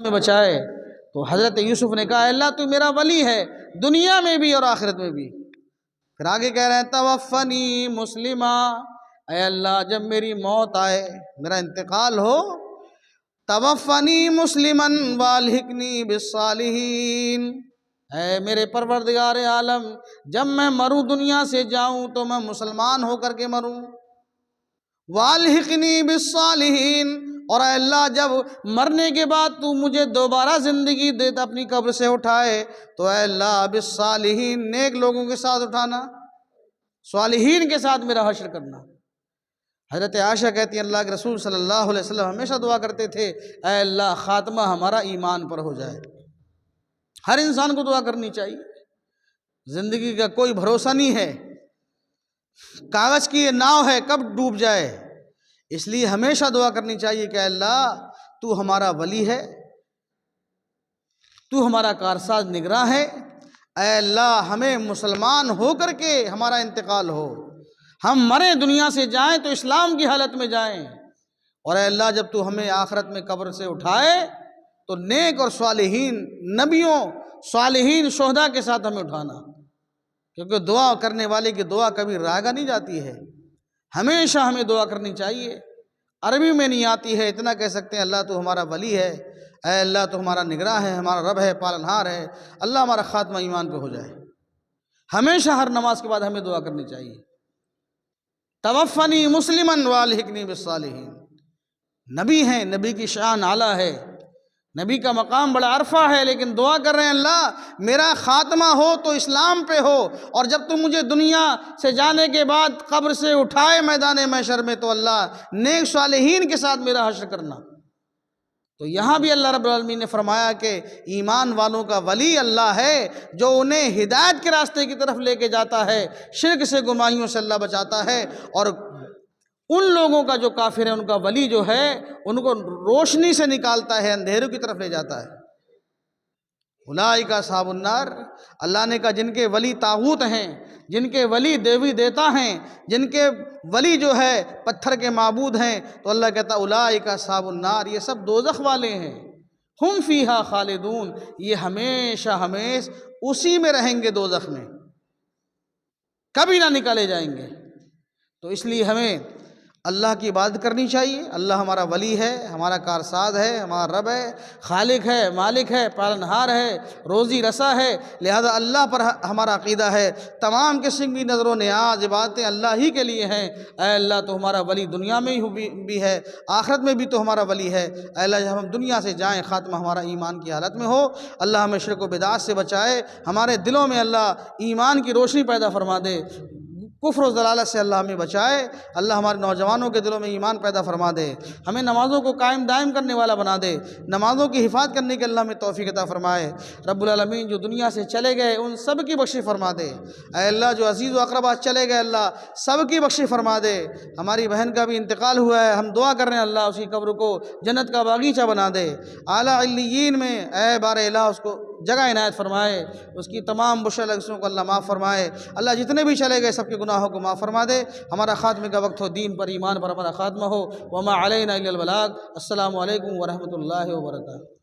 میں بچائے۔ تو حضرت یوسف نے کہا اللہ تو میرا ولی ہے دنیا میں بھی اور آخرت میں بھی۔ پھر آگے کہہ رہے ہیں توفنی مسلمہ، اے اللہ جب میری موت آئے، میرا انتقال ہو، توفنی مسلمن والحقنی بالصالحین، اے میرے پروردگار عالم جب میں مروں دنیا سے جاؤں تو میں مسلمان ہو کر کے مروں، والحقنی بالصالحین، اور اے اللہ جب مرنے کے بعد تو مجھے دوبارہ زندگی دے اپنی قبر سے اٹھائے تو اے اللہ بالصالحین، نیک لوگوں کے ساتھ اٹھانا، صالحین کے ساتھ میرا حشر کرنا۔ حضرت عائشہ کہتی ہیں اللہ کے رسول صلی اللہ علیہ وسلم ہمیشہ دعا کرتے تھے اے اللہ خاتمہ ہمارا ایمان پر ہو جائے۔ ہر انسان کو دعا کرنی چاہیے، زندگی کا کوئی بھروسہ نہیں ہے، کاغذ کی یہ ناؤ ہے کب ڈوب جائے، اس لیے ہمیشہ دعا کرنی چاہیے کہ اے اللہ تو ہمارا ولی ہے، تو ہمارا کارساز نگراں ہے، اے اللہ ہمیں مسلمان ہو کر کے ہمارا انتقال ہو، ہم مریں دنیا سے جائیں تو اسلام کی حالت میں جائیں، اور اے اللہ جب تو ہمیں آخرت میں قبر سے اٹھائے تو نیک اور صالحین نبیوں صالحین شہداء کے ساتھ ہمیں اٹھانا، کیونکہ دعا کرنے والے کی دعا کبھی رائگاں نہیں جاتی ہے، ہمیشہ ہمیں دعا کرنی چاہیے۔ عربی میں نہیں آتی ہے، اتنا کہہ سکتے ہیں اللہ تو ہمارا ولی ہے، اے اللہ تو ہمارا نگراں ہے، ہمارا رب ہے، پالنہار ہے، اللہ ہمارا خاتمہ ایمان پہ ہو جائے۔ ہمیشہ ہر نماز کے بعد ہمیں دعا کرنی چاہیے توفنی مسلمن والحقنی بالصالحین۔ نبی ہیں، نبی کی شان اعلیٰ ہے، نبی کا مقام بڑا عرفہ ہے، لیکن دعا کر رہے ہیں اللہ میرا خاتمہ ہو تو اسلام پہ ہو، اور جب تم مجھے دنیا سے جانے کے بعد قبر سے اٹھائے میدان محشر میں تو اللہ نیک صالحین کے ساتھ میرا حشر کرنا۔ تو یہاں بھی اللہ رب العالمین نے فرمایا کہ ایمان والوں کا ولی اللہ ہے جو انہیں ہدایت کے راستے کی طرف لے کے جاتا ہے، شرک سے گمراہیوں سے اللہ بچاتا ہے، اور ان لوگوں کا جو کافر ہیں ان کا ولی جو ہے ان کو روشنی سے نکالتا ہے، اندھیروں کی طرف لے جاتا ہے۔ اولئک اصحاب النار، اللہ نے کہا جن کے ولی طاغوت ہیں، جن کے ولی دیوی دیتا ہیں، جن کے ولی جو ہے پتھر کے معبود ہیں، تو اللہ کہتا اولئک اصحاب النار، یہ سب دوزخ والے ہیں، ہم فیہا خالدون، یہ ہمیشہ ہمیشہ اسی میں رہیں گے، دوزخ میں کبھی نہ نکالے جائیں گے۔ تو اس لیے ہمیں اللہ کی عبادت کرنی چاہیے، اللہ ہمارا ولی ہے، ہمارا کارساز ہے، ہمارا رب ہے، خالق ہے، مالک ہے، پالنہار ہے، روزی رسا ہے، لہذا اللہ پر ہمارا عقیدہ ہے، تمام قسم کی نظر و نیاز عبادتیں اللہ ہی کے لیے ہیں۔ اے اللہ تو ہمارا ولی دنیا میں بھی ہے، آخرت میں بھی تو ہمارا ولی ہے، اے اللہ جب ہم دنیا سے جائیں خاتمہ ہمارا ایمان کی حالت میں ہو، اللہ ہمیں شرک و بدعات سے بچائے، ہمارے دلوں میں اللہ ایمان کی روشنی پیدا فرما دے، کفر و ضلالت سے اللہ ہمیں بچائے، اللہ ہمارے نوجوانوں کے دلوں میں ایمان پیدا فرما دے، ہمیں نمازوں کو قائم دائم کرنے والا بنا دے، نمازوں کی حفاظت کرنے کے اللہ ہمیں توفیق عطا فرمائے۔ رب العالمین جو دنیا سے چلے گئے ان سب کی بخشش فرما دے، اے اللہ جو عزیز و اقربا چلے گئے اللہ سب کی بخشش فرما دے۔ ہماری بہن کا بھی انتقال ہوا ہے، ہم دعا کر رہے ہیں اللہ اس کی قبر کو جنت کا باغیچہ بنا دے، اعلیٰ علیین میں اے بار الہ اس کو جگہ عنایت فرمائے، اس کی تمام بشر لغزوں کو اللہ معاف فرمائے، اللہ جتنے بھی چلے گئے سب کے گناہوں کو معاف فرما دے، ہمارا خاتمے کا وقت ہو، دین پر ایمان پر ہمارا خاتمہ ہو، وما علینا الا البلاغ۔ السلام علیکم ورحمۃ اللہ وبرکاتہ۔